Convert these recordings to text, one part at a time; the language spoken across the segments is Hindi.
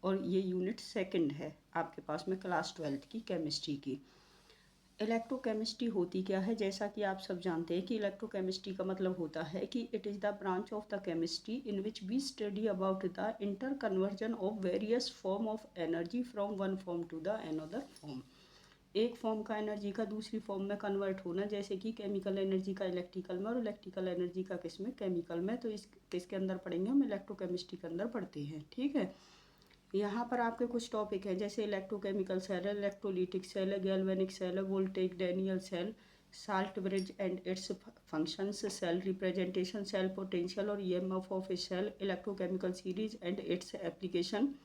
और ये यूनिट सेकंड है आपके पास में क्लास 12th की केमिस्ट्री की। इलेक्ट्रोकेमिस्ट्री होती क्या है, जैसा कि आप सब जानते हैं कि इलेक्ट्रोकेमिस्ट्री का मतलब होता है कि it is the branch of the chemistry in which we study about the interconversion of various form of energy from one form to the another form. एक फॉर्म का एनर्जी का दूसरी फॉर्म में कन्वर्ट होना, जैसे कि केमिकल एनर्जी का इलेक्ट्रिकल में और इलेक्ट्रिकल एनर्जी का किस में, केमिकल में। तो इसके अंदर पढ़ेंगे हम, इलेक्ट्रोकेमिस्ट्री के अंदर पढ़ते हैं, ठीक है। यहाँ पर आपके कुछ टॉपिक हैं, जैसे इलेक्ट्रोकेमिकल सेल है, इलेक्ट्रोलिटिक सेल है, गैल्वेनिक सेल है, voltaic Daniell cell, salt bridge and its functions, cell representation, cell potential और EMF of a cell, electrochemical series and its application.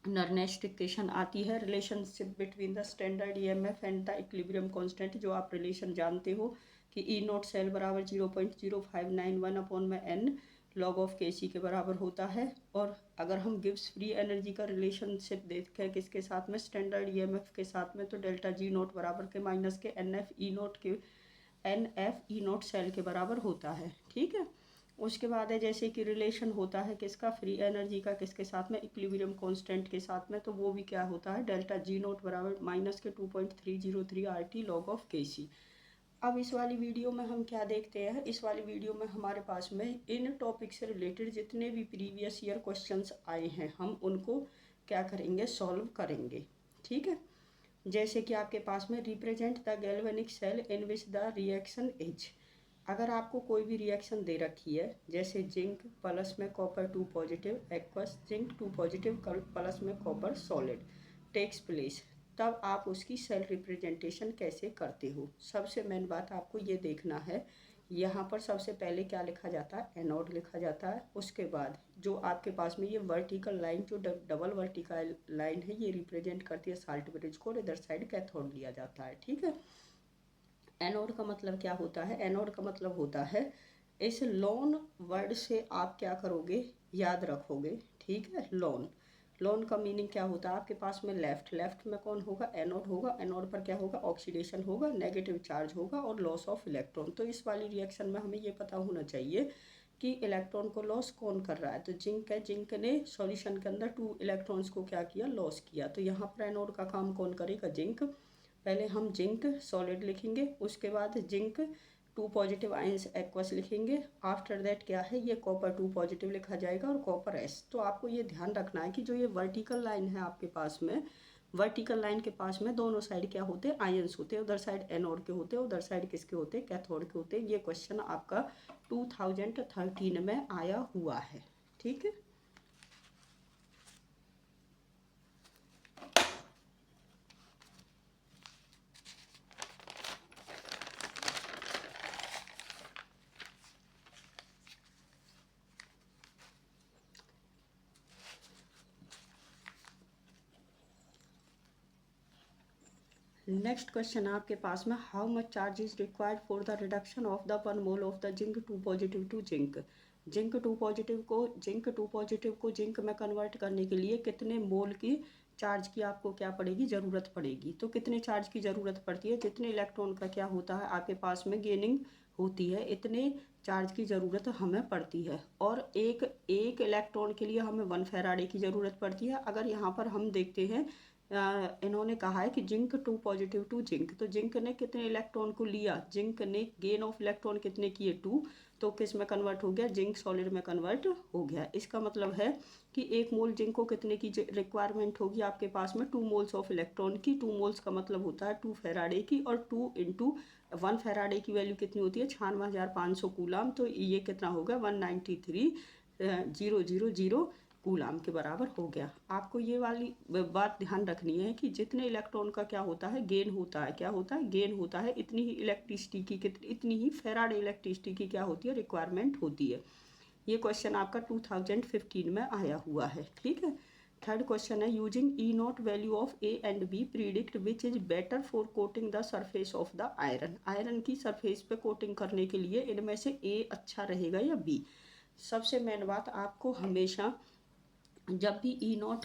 Next equation आती है relationship between the standard EMF and the equilibrium constant, जो आप रिलेशन जानते हो कि ई नॉट सेल बराबर 0.0591 अपॉन में एन लॉग ऑफ के सी के बराबर होता है। और अगर हम गिब्स फ्री एनर्जी का रिलेशनशिप देखें किसके साथ में, स्टैंडर्ड ईएमएफ के साथ में, तो डेल्टा जी नोट बराबर के माइनस के N F E nought cell के बराबर होता है, ठीक है। उसके बाद है जैसे कि रिलेशन होता है किसका, फ्री एनर्जी का किसके साथ में, इक्विलिब्रियम कांस्टेंट के साथ में, तो वो भी क्या होता है, डेल्टा जी नोट बराबर माइनस के 2.303 आर टी लॉग ऑफ के सी। अब इस वाली वीडियो में हम क्या देखते हैं, इस वाली वीडियो में हमारे पास में इन टॉपिक से रिलेटेड जितने भी प्रीवियस ईयर क्वेश्चंस आए हैं हम उनको क्या करेंगे, सॉल्व करेंगे, ठीक है। जैसे कि आपके पास में represent the galvanic cell in which the reaction is, अगर आपको कोई भी रिएक्शन दे रखी है, जैसे जिंक प्लस में copper 2 positive aqueous zinc 2 positive plus में कॉपर सॉलिड टेक्स प्लेस, तब आप उसकी सेल रिप्रेजेंटेशन कैसे करते हो। सबसे मेन बात आपको ये देखना है, यहाँ पर सबसे पहले क्या लिखा जाता है, एनोड लिखा जाता है। उसके बाद जो आपके पास में ये वर्टिकल लाइन, जो डबल वर्टिकल लाइन है, ये रिप्रेजेंट करती है साल्ट ब्रिज को, और इधर साइड कैथोड लिया जाता है, ठीक है। एनोड का मतलब क्या होता है, एनोड का मतलब होता है, इस लोन वर्ड से आप क्या करोगे, याद रखोगे, ठीक है। लोन, लोन का मीनिंग क्या होता है आपके पास में, लेफ्ट, लेफ्ट में कौन होगा, एनोड होगा। एनोड पर क्या होगा, ऑक्सीडेशन होगा, नेगेटिव चार्ज होगा और लॉस ऑफ इलेक्ट्रॉन। तो इस वाली रिएक्शन में हमें ये पता होना चाहिए कि इलेक्ट्रॉन को लॉस कौन कर रहा है, तो जिंक है, जिंक ने सॉल्यूशन के अंदर 2 इलेक्ट्रॉन्स को क्या किया, लॉस किया। तो यहाँ पर एनोड का काम कौन करेगा, जिंक। पहले हम जिंक सॉलिड लिखेंगे, उसके बाद जिंक 2 पॉजिटिव आयंस एक्वस लिखेंगे। आफ्टर दैट क्या है, ये कॉपर 2 पॉजिटिव लिखा जाएगा और कॉपर एस। तो आपको ये ध्यान रखना है कि जो ये वर्टिकल लाइन है आपके पास में, वर्टिकल लाइन के पास में दोनों साइड क्या होते हैं, आयंस होते हैं। उधर साइड एनोड के होते हैं, उधर साइड किसके होते हैं, कैथोड के होते हैं। ये क्वेश्चन आपका 2013 में आया हुआ है, ठीक है। नेक्स्ट क्वेश्चन आपके पास में, how much charge is required for the reduction of the 1 mole of the zinc 2 positive to zinc. Zinc 2 positive को जिंक में कन्वर्ट करने के लिए कितने मोल की चार्ज की आपको क्या पड़ेगी, ज़रूरत पड़ेगी। तो कितने चार्ज की ज़रूरत पड़ती है, जितने इलेक्ट्रॉन का क्या होता है आपके पास में गेनिंग होती है, इतने चार्ज की ज़रूरत हमें पड़ती है। और एक इलेक्ट्रॉन के लिए हमें 1 फैराडे की ज़रूरत पड़ती है। अगर यहाँ पर हम देखते हैं, इन्होंने कहा है कि जिंक 2 पॉजिटिव टू जिंक, तो जिंक ने कितने इलेक्ट्रॉन को लिया, जिंक ने गेन ऑफ इलेक्ट्रॉन कितने किए, 2। तो किस में कन्वर्ट हो गया, जिंक सॉलिड में कन्वर्ट हो गया। इसका मतलब है कि 1 मोल जिंक को कितने की रिक्वायरमेंट होगी आपके पास में, 2 मोल्स ऑफ इलेक्ट्रॉन की। 2 मोल्स का मतलब होता है 2 फैराडे की, और 2 इंटू 1 फैराडे की वैल्यू कितनी होती है, 96,500 कूलाम। तो ये कितना होगा, 193,000 कूलाम के बराबर हो गया। आपको ये वाली बात ध्यान रखनी है कि जितने इलेक्ट्रॉन का क्या होता है, गेन होता है, क्या होता है, गेन होता है, इतनी ही इलेक्ट्रिसिटी की, इतनी ही फैराडे इलेक्ट्रिसिटी की क्या होती है, रिक्वायरमेंट होती है। ये क्वेश्चन आपका 2015 में आया हुआ है, ठीक है। थर्ड क्वेश्चन है, using E nought value of A and B predict which is better for coating the surface of the iron. Iron की सरफेस पे कोटिंग करने के लिए इनमें से ए अच्छा रहेगा या बी। सबसे मेन बात, आपको हमेशा जब भी ई नॉट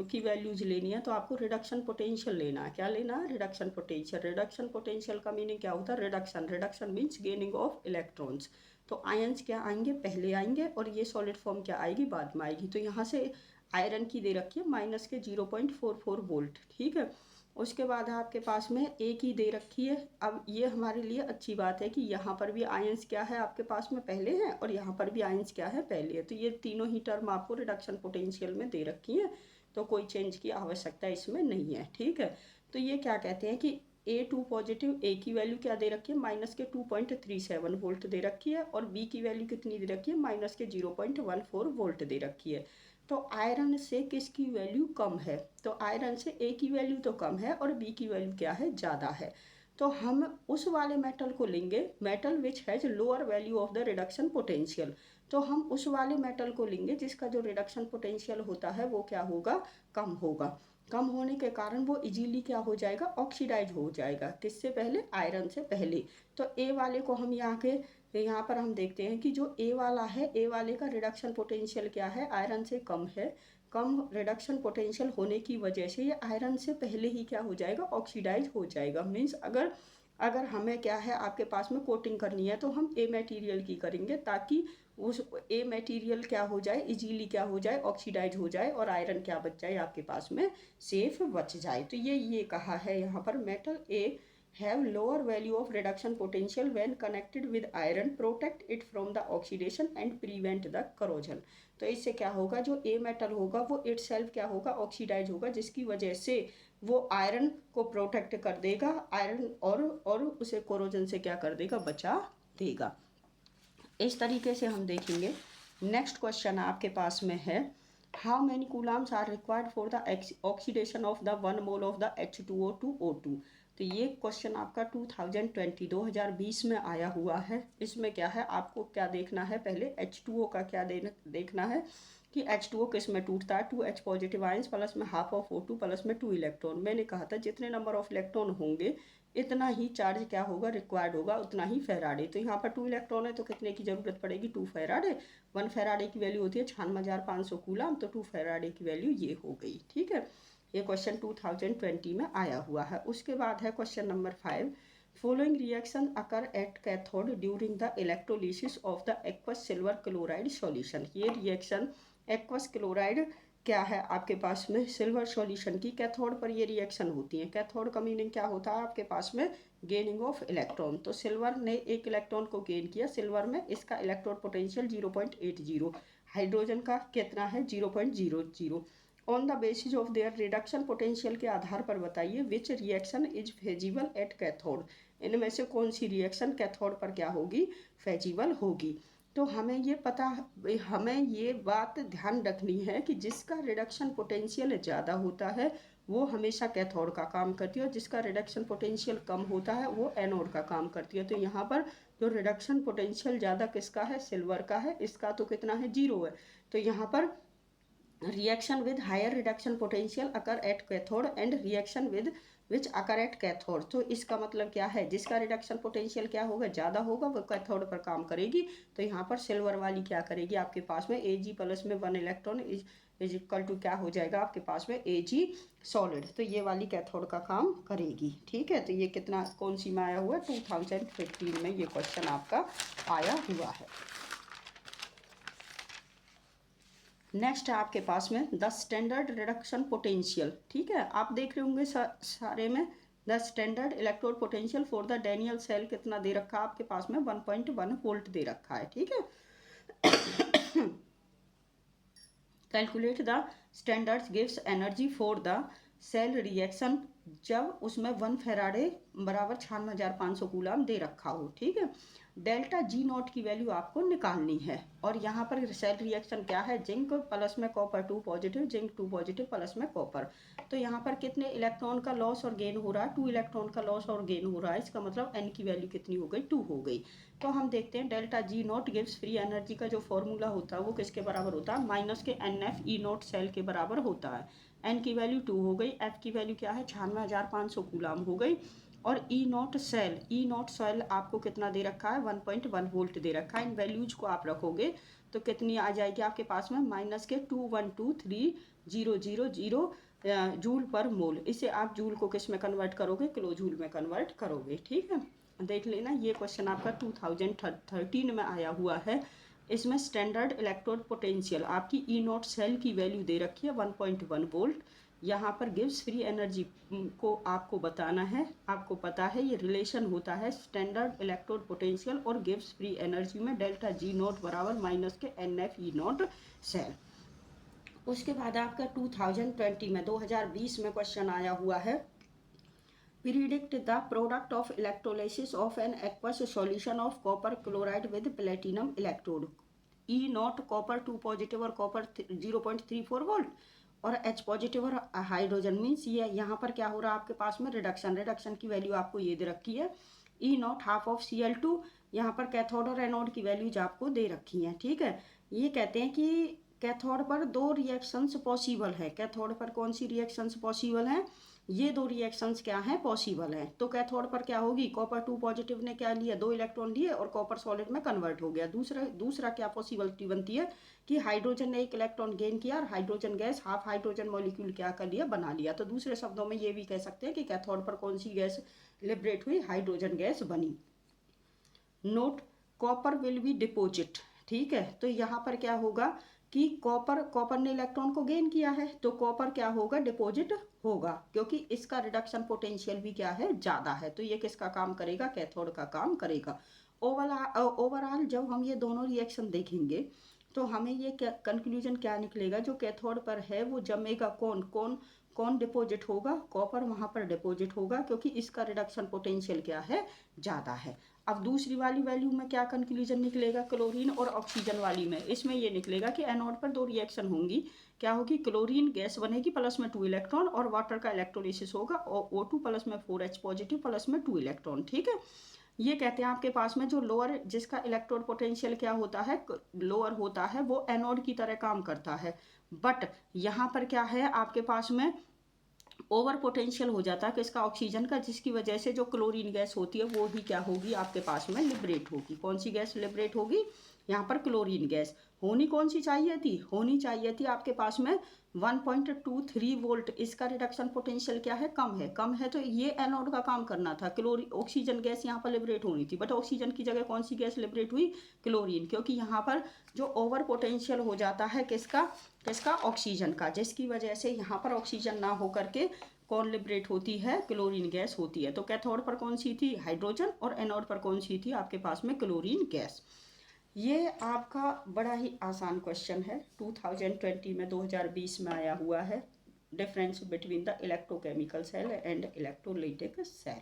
की वैल्यूज लेनी है तो आपको रिडक्शन पोटेंशियल लेना है। क्या लेना है, रिडक्शन पोटेंशियल। रिडक्शन पोटेंशियल का मीनिंग क्या होता है, reduction, reduction means gaining of electrons. तो आयंस क्या आएंगे, पहले आएंगे, और ये सॉलिड फॉर्म क्या आएगी, बाद में आएगी। तो यहाँ से आयरन की दे रखी है माइनस के 0.44 वोल्ट, ठीक है। उसके बाद आपके पास में ए की दे रखी है। अब ये हमारे लिए अच्छी बात है कि यहाँ पर भी आयंस क्या है आपके पास में पहले हैं और यहाँ पर भी आयंस क्या है पहले है, तो ये तीनों ही टर्म आपको रिडक्शन पोटेंशियल में दे रखी हैं, तो कोई चेंज की आवश्यकता इसमें नहीं है, ठीक है। तो ये क्या कहते हैं कि A2 पॉजिटिव, ए की वैल्यू क्या दे रखी है माइनस के 2.37 वोल्ट दे रखी है, और बी की वैल्यू कितनी दे रखी है माइनस के 0.14 वोल्ट दे रखी है। तो आयरन से किसकी वैल्यू कम है, तो आयरन से ए की वैल्यू तो कम है और बी की वैल्यू क्या है ज़्यादा है। तो हम उस वाले मेटल को लेंगे, metal which has lower value of the reduction potential, तो हम उस वाले मेटल को लेंगे जिसका जो रिडक्शन पोटेंशियल होता है वो क्या होगा, कम होगा। कम होने के कारण वो इजीली क्या हो जाएगा, ऑक्सीडाइज हो जाएगा, किससे पहले, आयरन से पहले। तो ए वाले को हम यहाँ पर हम देखते हैं कि जो ए वाला है, ए वाले का रिडक्शन पोटेंशियल क्या है, आयरन से कम है। कम रिडक्शन पोटेंशियल होने की वजह से ये आयरन से पहले ही क्या हो जाएगा, ऑक्सीडाइज हो जाएगा। मीन्स अगर अगर हमें क्या है आपके पास में कोटिंग करनी है तो हम ए मटेरियल की करेंगे, ताकि उस ए मटेरियल क्या हो जाए, इजीली क्या हो जाए, ऑक्सीडाइज हो जाए, और आयरन क्या बच जाए आपके पास में, सेफ बच जाए। तो ये कहा है यहाँ पर, metal A have lower value of reduction potential when connected with iron, protect it from the oxidation and prevent the corrosion। तो इससे क्या होगा, जो ए मेटल होगा वो itself क्या होगा, ऑक्सीडाइज होगा, जिसकी वजह से वो आयरन को प्रोटेक्ट कर देगा, आयरन और उसे कोरोजन से क्या कर देगा, बचा देगा। इस तरीके से हम देखेंगे। नेक्स्ट क्वेश्चन आपके पास में है, how many coulombs are required for the oxidation of the 1 mole of the H2O to O2। तो ये क्वेश्चन आपका 2020 में आया हुआ है। इसमें क्या है, आपको क्या देखना है, पहले H2O का क्या देखना है कि H2O किस में टूटता है, 2H पॉजिटिव आयंस प्लस में हाफ ऑफ O2 प्लस में 2 इलेक्ट्रॉन। मैंने कहा था जितने नंबर ऑफ इलेक्ट्रॉन होंगे इतना ही चार्ज क्या होगा, रिक्वायर्ड होगा, उतना ही फेराडे। तो यहाँ पर 2 इलेक्ट्रॉन है तो कितने की जरूरत पड़ेगी, 2 फेराडे। 1 फेराडे की वैल्यू होती है 96,500 कूलम, तो 2 फेराडे की वैल्यू ये हो गई, ठीक है। ये क्वेश्चन 2020 में आया हुआ है। उसके बाद है question number 5, following reaction occur at cathode during the electrolysis of the aqueous silver chloride solution. ये रिएक्शन एक्वस क्लोराइड क्या है आपके पास में, सिल्वर सॉल्यूशन की कैथोड पर ये रिएक्शन होती है। कैथोड का मीनिंग क्या होता है आपके पास में, गेनिंग ऑफ इलेक्ट्रॉन। तो सिल्वर ने एक इलेक्ट्रॉन को गेन किया, सिल्वर में इसका इलेक्ट्रॉन पोटेंशियल 0.80, हाइड्रोजन का कितना है 0.00। On the basis of their reduction potential के आधार पर बताइए which reaction is feasible at cathode. इनमें से कौन सी रिएक्शन कैथोड पर क्या होगी, फेजिबल होगी। तो हमें ये बात ध्यान रखनी है कि जिसका रिडक्शन पोटेंशियल ज़्यादा होता है वो हमेशा कैथोड का काम करती है, और जिसका रिडक्शन पोटेंशियल कम होता है वो एनोड का काम करती है। तो यहाँ पर जो रिडक्शन पोटेंशियल ज़्यादा किसका है, सिल्वर का है, इसका तो कितना है, 0 है। तो यहाँ पर reaction with higher reduction potential occur at cathode and reaction with which occur at cathode. तो इसका मतलब क्या है, जिसका रिडक्शन पोटेंशियल क्या होगा, ज़्यादा होगा, वो कैथोड पर काम करेगी। तो यहाँ पर सिल्वर वाली क्या करेगी आपके पास में, Ag प्लस में 1 इलेक्ट्रॉन इज इक्वल टू क्या हो जाएगा आपके पास में, Ag सॉलिड। तो ये वाली कैथोड का काम करेगी, ठीक है। तो ये कितना, कौन सी में आया हुआ है, 2015 में ये क्वेश्चन आपका आया हुआ है। नेक्स्ट है आपके पास में द स्टैंडर्ड रिडक्शन पोटेंशियल, ठीक है। आप देख रहे होंगे सारे में, the standard electrode potential for the Daniell cell कितना दे रखा है आपके पास में, 1.1 वोल्ट दे रखा है, ठीक है। कैलकुलेट द स्टैंडर्ड्स गिव्स energy for the cell reaction, जब उसमें 1 फेराडे बराबर 96,500 कूलम दे रखा हो, ठीक है। डेल्टा जी नॉट की वैल्यू आपको निकालनी है, और यहाँ पर सेल रिएक्शन क्या है, जिंक प्लस में copper 2 positive, zinc 2 positive plus में कॉपर। तो यहाँ पर कितने इलेक्ट्रॉन का लॉस और गेन हो रहा है, 2 इलेक्ट्रॉन का लॉस और गेन हो रहा है। इसका मतलब एन की वैल्यू कितनी हो गई, 2 हो गई। तो हम देखते हैं डेल्टा जी नॉट गिव्स फ्री एनर्जी का जो फॉर्मूला होता है वो किसके बराबर होता है, माइनस के NF ई नॉट सेल के बराबर होता है। एन की वैल्यू 2 हो गई, एफ की वैल्यू क्या है 96,500 कूलम हो गई, और ई नॉट सेल आपको कितना दे रखा है, 1.1 वोल्ट दे रखा है। इन वैल्यूज को आप रखोगे तो कितनी आ जाएगी आपके पास में, माइनस के 2123000 जूल पर मोल। इसे आप जूल को किस में कन्वर्ट करोगे, किलो जूल में कन्वर्ट करोगे, ठीक है। देख लेना, ये क्वेश्चन आपका 2013 में आया हुआ है। इसमें स्टैंडर्ड इलेक्ट्रोड पोटेंशियल आपकी ई नॉट सेल की वैल्यू दे रखी है 1.1 वोल्ट। यहाँ पर गिव्स फ्री एनर्जी को आपको बताना है। आपको पता है ये रिलेशन होता है स्टैंडर्ड इलेक्ट्रोड पोटेंशियल और गिव्स फ्री एनर्जी में डेल्टा जी नॉट बराबर माइनस के N F E not cell. उसके बाद आपका 2020 में 2020 में क्वेश्चन आया हुआ है, predict the product of electrolysis of an aqueous solution of copper chloride with platinum electrode. E not copper 2 positive और कॉपर 0.34 वोल्ट और H पॉजिटिव और हाइड्रोजन मीन्स ये यहाँ पर क्या हो रहा है आपके पास में रिडक्शन की वैल्यू आपको ये दे रखी है ई नॉट हाफ ऑफ Cl2। यहाँ पर कैथोड और एनोड की वैल्यूज आपको दे रखी हैं। ठीक है, ये कहते हैं कि कैथोड पर दो रिएक्शंस पॉसिबल है। कैथोड पर कौन सी रिएक्शंस पॉसिबल हैं? ये दो रिएक्शंस क्या हैं? पॉसिबल हैं। तो कैथोड पर क्या होगी, कॉपर 2 पॉजिटिव ने क्या लिया, 2 इलेक्ट्रॉन लिए और कॉपर सॉलिड में कन्वर्ट हो गया। दूसरा क्या पॉसिबिलिटी बनती है कि हाइड्रोजन ने 1 इलेक्ट्रॉन गेन किया और hydrogen gas half hydrogen molecule क्या कर लिया, बना लिया। तो दूसरे शब्दों में ये भी कह सकते हैं कि कैथोड पर कौन सी गैस लिबरेट हुई, हाइड्रोजन गैस बनी। Note, copper will be deposit. ठीक है, तो यहाँ पर क्या होगा कि कॉपर ने इलेक्ट्रॉन को गेन किया है तो कॉपर क्या होगा, डिपॉजिट होगा, क्योंकि इसका रिडक्शन पोटेंशियल भी क्या है, ज़्यादा है। तो ये किसका काम करेगा, कैथोड का काम करेगा। ओवरऑल जब हम ये दोनों रिएक्शन देखेंगे तो हमें ये कंक्लूजन क्या निकलेगा, जो कैथोड पर है वो जमेगा कौन डिपॉजिट होगा, कॉपर वहाँ पर डिपॉजिट होगा, क्योंकि इसका रिडक्शन पोटेंशियल क्या है, ज़्यादा है। अब दूसरी वाली वैल्यू में क्या कंक्लूजन निकलेगा, क्लोरीन और ऑक्सीजन वाली में, इसमें ये निकलेगा कि एनोड पर दो रिएक्शन होंगी। क्या होगी, क्लोरीन गैस बनेगी प्लस में 2 इलेक्ट्रॉन और वाटर का इलेक्ट्रोलिसिस होगा और O2 प्लस में 4H पॉजिटिव प्लस में 2 इलेक्ट्रॉन। ठीक है, ये कहते हैं आपके पास में जो लोअर जिसका इलेक्ट्रोड पोटेंशियल क्या होता है, लोअर होता है, वो एनोड की तरह काम करता है। बट यहाँ पर क्या है आपके पास में ओवर पोटेंशियल हो जाता है किसका, ऑक्सीजन का, जिसकी वजह से जो क्लोरीन गैस होती है वो ही क्या होगी आपके पास में लिबरेट होगी। कौन सी गैस लिबरेट होगी, यहाँ पर क्लोरीन गैस। होनी कौन सी चाहिए थी, होनी चाहिए थी आपके पास में 1.23 वोल्ट। इसका रिडक्शन पोटेंशियल क्या है, कम है तो ये एनोड का काम करना था। ऑक्सीजन गैस यहाँ पर लिबरेट होनी थी, बट ऑक्सीजन की जगह कौन सी गैस लिबरेट हुई, क्लोरीन, क्योंकि यहाँ पर जो ओवर पोटेंशियल हो जाता है किसका ऑक्सीजन का, जिसकी वजह से यहाँ पर ऑक्सीजन ना होकर के कौन लिबरेट होती है, क्लोरीन गैस होती है। तो कैथोड पर कौन सी थी, हाइड्रोजन, और एनोड पर कौन सी थी आपके पास में, क्लोरीन गैस। ये आपका बड़ा ही आसान क्वेश्चन है, 2020 में 2020 में आया हुआ है। Difference between the electrochemical cell and electrolytic cell.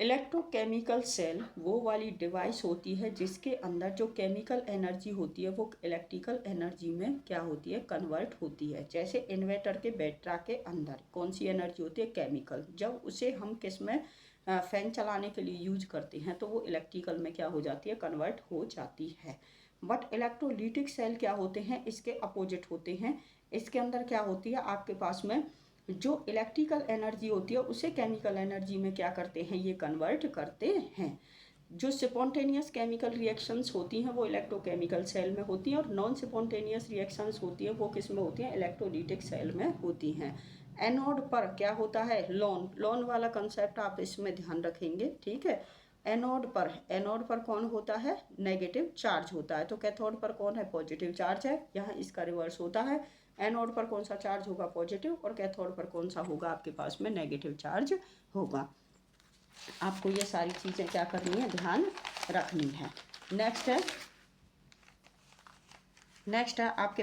Electrochemical cell वो वाली डिवाइस होती है जिसके अंदर जो केमिकल एनर्जी होती है वो इलेक्ट्रिकल एनर्जी में क्या होती है, कन्वर्ट होती है। जैसे इन्वर्टर के बैटरा के अंदर कौन सी एनर्जी होती है, केमिकल। जब उसे हम किस में फैन चलाने के लिए यूज करते हैं तो वो इलेक्ट्रिकल में क्या हो जाती है, कन्वर्ट हो जाती है। बट इलेक्ट्रोलिटिक सेल क्या होते हैं, इसके अपोजिट होते हैं। इसके अंदर क्या होती है आपके पास में जो इलेक्ट्रिकल एनर्जी होती है उसे केमिकल एनर्जी में क्या करते हैं, ये कन्वर्ट करते हैं। जो स्पॉन्टेनियस केमिकल रिएक्शंस होती हैं वो इलेक्ट्रोकेमिकल सेल में होती हैं और नॉन स्पॉन्टेनियस रिएक्शंस होती हैं वो किस में होती हैं, इलेक्ट्रोलिटिक सेल में होती हैं। एनोड पर क्या होता है, लोन वाला कंसेप्ट आप इसमें ध्यान रखेंगे। ठीक है, एनोड पर कौन होता है, नेगेटिव चार्ज होता है। तो कैथोड पर कौन है, पॉजिटिव चार्ज है। यहाँ इसका रिवर्स होता है, एनोड पर कौन सा चार्ज होगा, पॉजिटिव, और कैथोड पर कौन सा होगा आपके पास में, नेगेटिव चार्ज होगा। आपको ये सारी चीज़ें क्या करनी है, ध्यान रखनी है। नेक्स्ट है आपके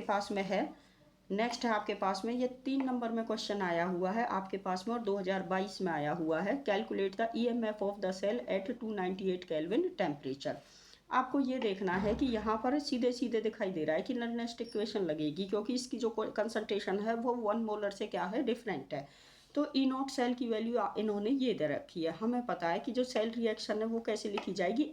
पास में ये 3 नंबर में क्वेश्चन आया हुआ है आपके पास में और 2022 में आया हुआ है। Calculate the EMF of the cell at 298 kelvin temperature. आपको ये देखना है कि यहाँ पर सीधे सीधे दिखाई दे रहा है कि नर्नेस्ट इक्वेशन लगेगी, क्योंकि इसकी जो कंसंट्रेशन है वो 1 मोलर से क्या है, डिफरेंट है। तो ई नॉट सेल की वैल्यू इन्होंने ये दे रखी है। हमें पता है कि जो सेल रिएक्शन है वो कैसे लिखी जाएगी,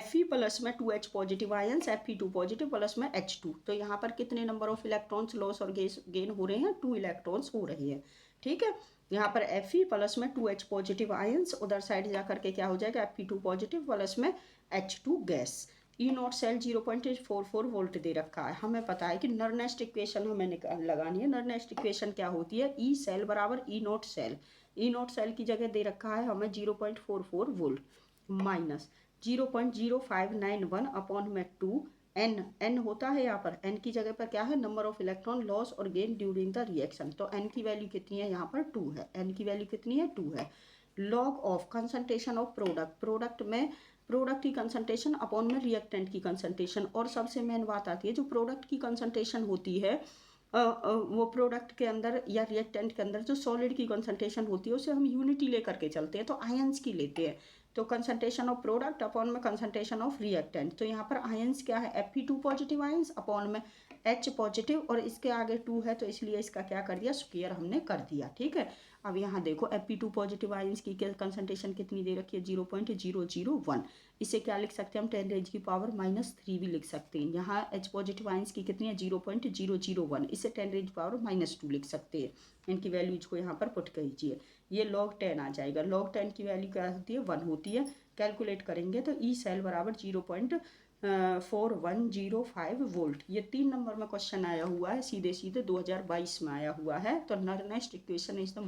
Fe प्लस में 2H positive ions, Fe2 positive plus में H2। तो यहाँ पर कितने नंबर ऑफ इलेक्ट्रॉन्स लॉस और गेन हो रहे हैं, 2 इलेक्ट्रॉन्स हो रही है। ठीक है, यहाँ पर Fe प्लस में 2H पॉजिटिव आयंस, उधर साइड जा करके क्या हो जाएगा, Fe2 पॉजिटिव प्लस में H2 गैस। ई नॉट सेल 0.44 वोल्ट दे रखा है। हमें पता है कि नर्नेस्ट इक्वेशन हमें लगानी है। नर्नेस्ट इक्वेशन क्या होती है, ई सेल बराबर E not cell. E not cell की जगह दे रखा है हमें 0.44 वोल्ट माइनस 0.0591 अपॉन में 2 n होता है यहाँ पर, n की जगह पर क्या है, नंबर ऑफ इलेक्ट्रॉन लॉस और गेन ड्यूरिंग द रिएक्शन। तो n की वैल्यू कितनी है, यहाँ पर 2 है, n की वैल्यू कितनी है, 2 है। Log of concentration of product में प्रोडक्ट की कंसंट्रेशन अपॉन में रिएक्टेंट की कंसंट्रेशन। और सबसे मेन बात आती है, जो प्रोडक्ट की कंसंट्रेशन होती है वो प्रोडक्ट के अंदर या रिएक्टेंट के अंदर जो सॉलिड की कंसंट्रेशन होती है उसे हम यूनिटी लेकर के चलते हैं, तो आयंस की लेते हैं। तो कंसंट्रेशन ऑफ प्रोडक्ट अपॉन में कंसंट्रेशन ऑफ रिएक्टेंट। तो यहाँ पर आयंस क्या है, Fe2 पॉजिटिव आयंस अपॉन में H पॉजिटिव, और इसके आगे 2 है तो इसलिए इसका क्या कर दिया, स्क्वायर हमने कर दिया। ठीक है, अब यहाँ देखो Fe2 पॉजिटिव आयंस की कंसंट्रेशन कितनी दे रखी है, 0.001। इसे क्या लिख सकते हैं हम, 10⁻³ भी लिख सकते हैं। यहाँ H पॉजिटिव आयंस की कितनी है, 0.001, इसे 10⁻² लिख सकते हैं। इनकी वैल्यूज को यहाँ पर पुट कीजिए, ये log 10 आ जाएगा। log 10 की वैल्यू क्या होती है, 1 होती है। कैलकुलेट करेंगे तो ई सेल बराबर 0.4105 वोल्ट। ये 3 नंबर में क्वेश्चन आया हुआ है, सीधे सीधे 2022 में आया हुआ है। तो next equation is the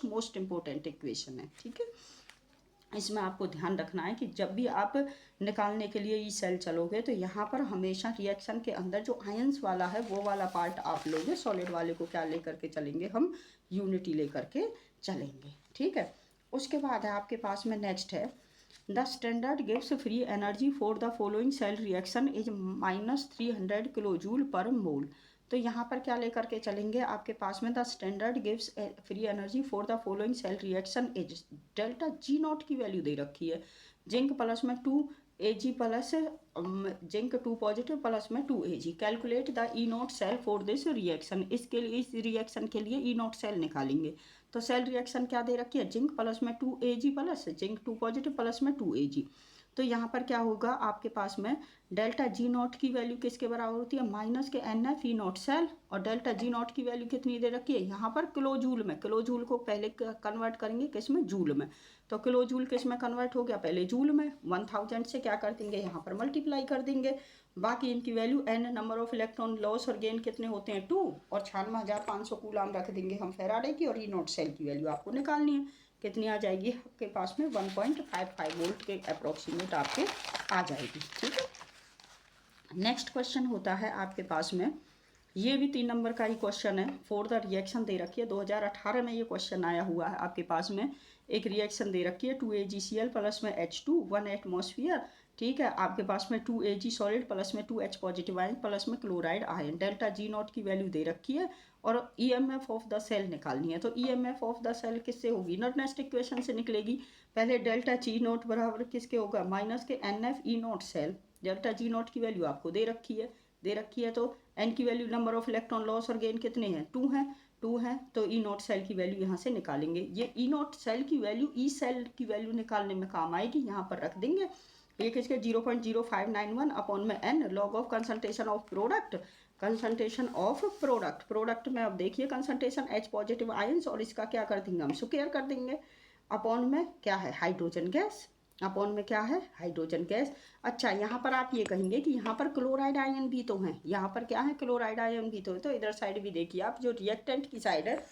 most important equation है। ठीक है, इसमें आपको ध्यान रखना है कि जब भी आप निकालने के लिए ई सेल चलोगे तो यहाँ पर हमेशा रिएक्शन के अंदर जो आयंस वाला है वो वाला पार्ट आप लोगे, सॉलिड वाले को क्या लेकर के चलेंगे हम, यूनिटी लेकर के चलेंगे। ठीक है, उसके बाद है आपके पास में नेक्स्ट है, द स्टैंडर्ड गिव्स free energy for the following cell reaction is -300 kilo joule per mole. तो यहाँ पर क्या लेकर के चलेंगे, आपके पास में द स्टैंडर्ड गिव्स free energy for the following cell reaction is, delta G0 की वैल्यू दे रखी है, जिंक प्लस में 2 Ag plus zinc 2 positive plus में 2 Ag। Calculate the E0 cell for this reaction, इसके लिए इस रिएक्शन के लिए E0 सेल निकालेंगे। तो सेल रिएक्शन क्या दे रखी है, जिंक प्लस में 2 Ag plus zinc 2 positive plus में 2 Ag। तो यहाँ पर क्या होगा आपके पास में, डेल्टा G0 की वैल्यू किसके बराबर होती है, माइनस के NF सेल, और डेल्टा G0 की वैल्यू कितनी दे रखी है यहाँ पर किलो जूल में। किलो जूल को पहले कन्वर्ट करेंगे किस में, जूल में। तो किलो जूल किस में कन्वर्ट हो गया, पहले जूल में। 1000 से क्या कर देंगे यहाँ पर मल्टीप्लाई कर देंगे। बाकी इनकी value n number of electron loss और गेन कितने होते हैं 2, और 96,500 कूलाम रख देंगे हम फेराडे की, और E0 सेल की वैल्यू आपको निकालनी है, कितनी आ जाएगी आपके पास में, 1.55 वोल्ट के अप्रोक्सीमेट आपके आ जाएगी। ठीक है, नेक्स्ट क्वेश्चन होता है आपके पास में, ये भी 3 नंबर का ही क्वेश्चन है। फॉर द रिएक्शन दे रखी है, 2018 में ये क्वेश्चन आया हुआ है आपके पास में। एक रिएक्शन दे रखी है 2AgCl प्लस में H2 1 एटमॉस्फेयर। ठीक है, आपके पास में 2Ag सॉलिड प्लस में 2H पॉजिटिव आयन प्लस में क्लोराइड आयन। डेल्टा G0 की वैल्यू दे रखी है और EMF ऑफ द सेल निकालनी है। तो EMF ऑफ द सेल किससे होगी, नेक्स्ट इक्वेशन से निकलेगी। पहले डेल्टा G0 बराबर किसके होगा, माइनस के NF सेल। डेल्टा G0 की वैल्यू आपको दे रखी है तो n की value, number of electron loss और गेन कितने हैं, 2 हैं। तो E0 सेल की वैल्यू यहाँ से निकालेंगे। ये E0 सेल की वैल्यू E सेल की वैल्यू निकालने में काम आएगी, यहाँ पर रख देंगे। ये किसके 0.0591 अपॉन में n log of concentration of product में। अब देखिए कंसंट्रेशन H पॉजिटिव आयंस, और इसका क्या कर देंगे हम, स्क्वायर कर देंगे। अपॉन में क्या है, हाइड्रोजन गैस, अपॉन में क्या है, हाइड्रोजन गैस। अच्छा, यहाँ पर आप ये कहेंगे कि यहाँ पर क्लोराइड आयन भी तो हैं, यहाँ पर क्या है, क्लोराइड आयन भी तो है। तो इधर साइड भी देखिए आप, जो रिएक्टेंट की साइड है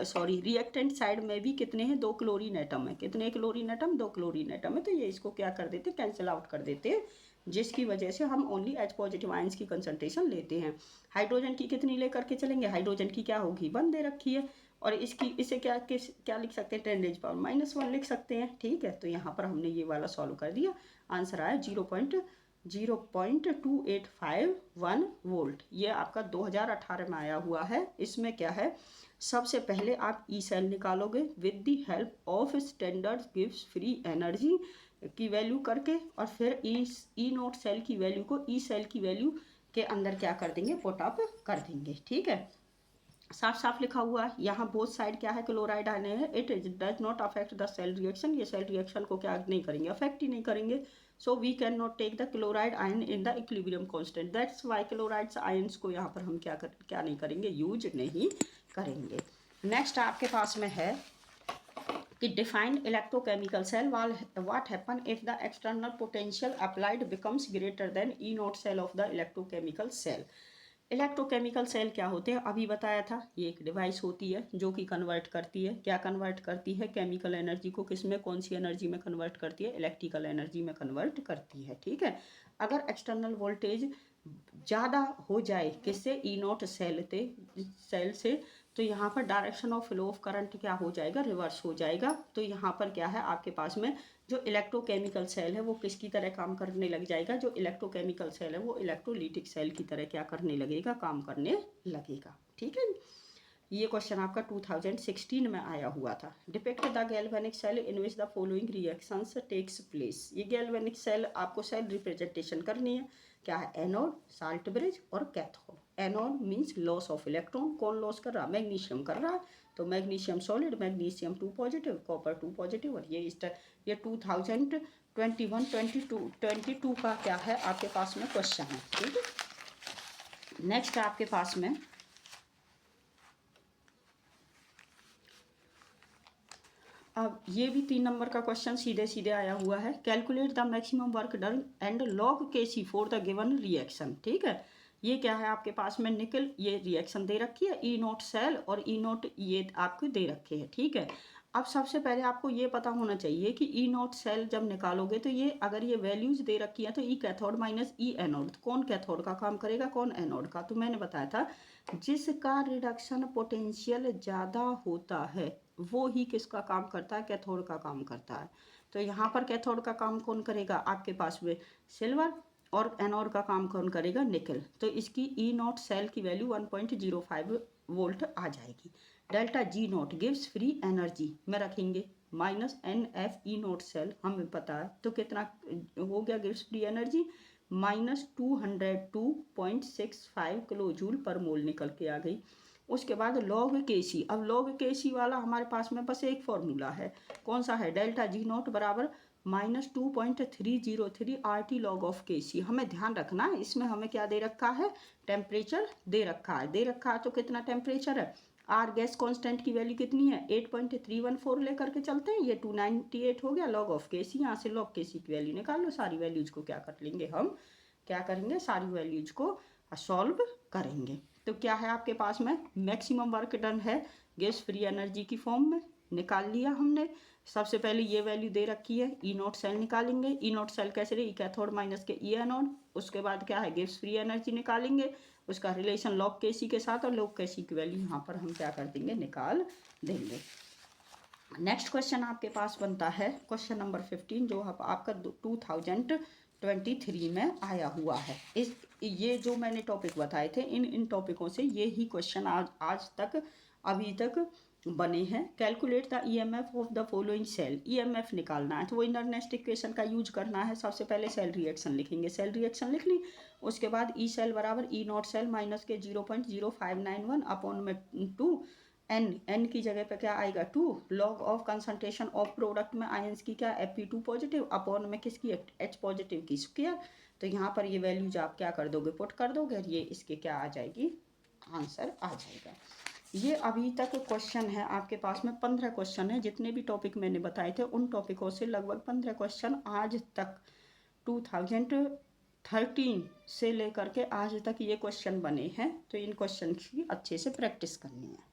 सॉरी, रिएक्टेंट साइड में भी कितने हैं, 2 क्लोरीन एटम है। कितने क्लोरीन एटम, 2 क्लोरीन एटम है। तो ये इसको क्या कर देते, कैंसिल आउट कर देते, जिसकी वजह से हम ओनली H पॉजिटिव आयंस की कंसंट्रेशन लेते हैं। हाइड्रोजन की कितनी लेकर के चलेंगे, हाइड्रोजन की क्या होगी, 1 दे रखी है, और इसे क्या लिख सकते हैं, 10⁻⁻1 लिख सकते हैं। ठीक है, तो यहाँ पर हमने ये वाला सॉल्व कर दिया, आंसर आया 0.2851 वोल्ट। ये आपका 2018 में आया हुआ है। इसमें क्या है, सबसे पहले आप ई सेल निकालोगे with the help of standard गिव्स फ्री एनर्जी की वैल्यू करके, और फिर E0 सेल की वैल्यू को ई सेल की वैल्यू के अंदर क्या कर देंगे, पुट अप कर देंगे। ठीक है, साफ लिखा हुआ है यहाँ, बोथ साइड क्या है, क्लोराइड आने हैं। It does not affect the cell reaction, ये सेल रिएक्शन को क्या नहीं करेंगे, अफेक्ट ही नहीं करेंगे। So we can not take the chloride ion in the equilibrium constant, that's why chlorides ions को यहाँ पर हम क्या नहीं करेंगे, यूज नहीं करेंगे। नेक्स्ट आपके पास में है कि defined electrochemical cell, what happen if the external potential applied becomes greater than E0 cell of the electrochemical cell. Electrochemical cell क्या होते हैं अभी बताया था, ये एक डिवाइस होती है जो कि कन्वर्ट करती है, क्या कन्वर्ट करती है, केमिकल एनर्जी को किस में, कौन सी एनर्जी में कन्वर्ट करती है, इलेक्ट्रिकल एनर्जी में कन्वर्ट करती है। ठीक है, अगर एक्सटर्नल वोल्टेज ज़्यादा हो जाए किससे, ई नॉट सेल से, तो यहाँ पर direction of flow of current क्या हो जाएगा, रिवर्स हो जाएगा। तो यहाँ पर क्या है आपके पास में जो इलेक्ट्रोकेमिकल सेल है वो किसकी तरह काम करने लग जाएगा, जो इलेक्ट्रोकेमिकल सेल है वो इलेक्ट्रोलिटिक सेल की तरह क्या करने लगेगा, काम करने लगेगा। ठीक है, ये क्वेश्चन आपका 2016 में आया हुआ था। Depict the galvanic cell in which the following reactions takes place. ये गैल्वेनिक सेल आपको सेल रिप्रेजेंटेशन करनी है, क्या है, एनोड, साल्ट ब्रिज और cathode. Anode means loss of electron, कौन लॉस कर रहा है, मैग्नीशियम कर रहा है, तो magnesium solid, magnesium 2 positive, copper 2 positive. और ये 2022 का क्या है आपके पास में क्वेश्चन है। ठीक है, नेक्स्ट आपके पास में अब ये भी 3 नंबर का क्वेश्चन सीधे सीधे आया हुआ है। Calculate the maximum work done and log Kc for the given reaction. ठीक है, ये क्या है आपके पास में, निकल, ये रिएक्शन दे रखी है, ई नॉट सेल और ई नॉट ये आपको दे रखे हैं। ठीक है, अब सबसे पहले आपको ये पता होना चाहिए कि ई नॉट सेल जब निकालोगे तो ये अगर ये वैल्यूज दे रखी है तो ई कैथोड माइनस ई एनोड, कौन कैथोड का काम करेगा, कौन एनोड का। तो मैंने बताया था जिसका रिडक्शन पोटेंशियल ज़्यादा होता है वो ही किसका काम करता है, कैथोड का काम करता है। तो यहाँ पर कैथोड का काम कौन करेगा आपके पास में, सिल्वर, और एनोड का काम कौन करेगा, निकल। तो इसकी ई नॉट सेल की वैल्यू 1.05 वोल्ट आ जाएगी। डेल्टा जी नॉट गिव्स फ्री एनर्जी में रखेंगे minus N F E not cell, हमें पता है, तो कितना हो गया गिव्स free energy, minus 202.65 kilo joule per mole निकल के आ गई। उसके बाद लॉग Kc, अब लॉग Kc वाला हमारे पास में बस एक फॉर्मूला है, कौन सा है, डेल्टा जी नॉट बराबर -2.303 RT लॉग ऑफ Kc। हमें ध्यान रखना है इसमें हमें क्या दे रखा है, टेम्परेचर दे रखा है, तो कितना टेम्परेचर है, आर गैस कांस्टेंट की वैल्यू कितनी है 8.314 लेकर के चलते हैं, ये 298 हो गया लॉग ऑफ Kc। यहाँ से लॉग Kc की वैल्यू निकाल लो, सारी वैल्यूज को क्या कर लेंगे हम, क्या करेंगे, सारी वैल्यूज को सॉल्व करेंगे। तो क्या है आपके पास में, मैक्सिमम वर्क डन है गैस फ्री एनर्जी की फॉर्म में, निकाल लिया हमने। सबसे पहले ये वैल्यू दे रखी है, ई नॉट सेल निकालेंगे, ई नॉट सेल कैसे रही, कैथोड माइनस के ई एनोड। उसके बाद क्या है, गिव्स फ्री एनर्जी निकालेंगे, उसका रिलेशन लॉग Kc के साथ, और लॉग Kc की वैल्यू यहाँ पर हम क्या कर देंगे, निकाल देंगे। नेक्स्ट क्वेश्चन आपके पास बनता है क्वेश्चन नंबर 15, जो आपका 2023 में आया हुआ है। इस ये जो मैंने टॉपिक बताए थे इन टॉपिकों से ये ही क्वेश्चन आज तक अभी तक बने हैं। Calculate the EMF of the following cell, EMF निकालना है तो वो इनरनेस्ट इक्वेशन का यूज करना है। सबसे पहले सेल रिएक्शन लिखेंगे, सेल रिएक्शन लिख ली, उसके बाद ई सेल बराबर ई नॉट सेल माइनस के 0.0591 अपॉन में 2, एन की जगह पे क्या आएगा 2, log of concentration of product में आयंस की क्या Fe2 पॉजिटिव अपॉन में किसकी H पॉजिटिव की स्क्वायर। तो यहाँ पर ये वैल्यूज आप क्या कर दोगे, पुट कर दोगे, और ये इसके क्या आ जाएगी, आंसर आ जाएगा। ये अभी तक क्वेश्चन है आपके पास में 15 क्वेश्चन है, जितने भी टॉपिक मैंने बताए थे उन टॉपिकों से लगभग 15 क्वेश्चन आज तक 2013 से लेकर के आज तक ये क्वेश्चन बने हैं। तो इन क्वेश्चन की अच्छे से प्रैक्टिस करनी है।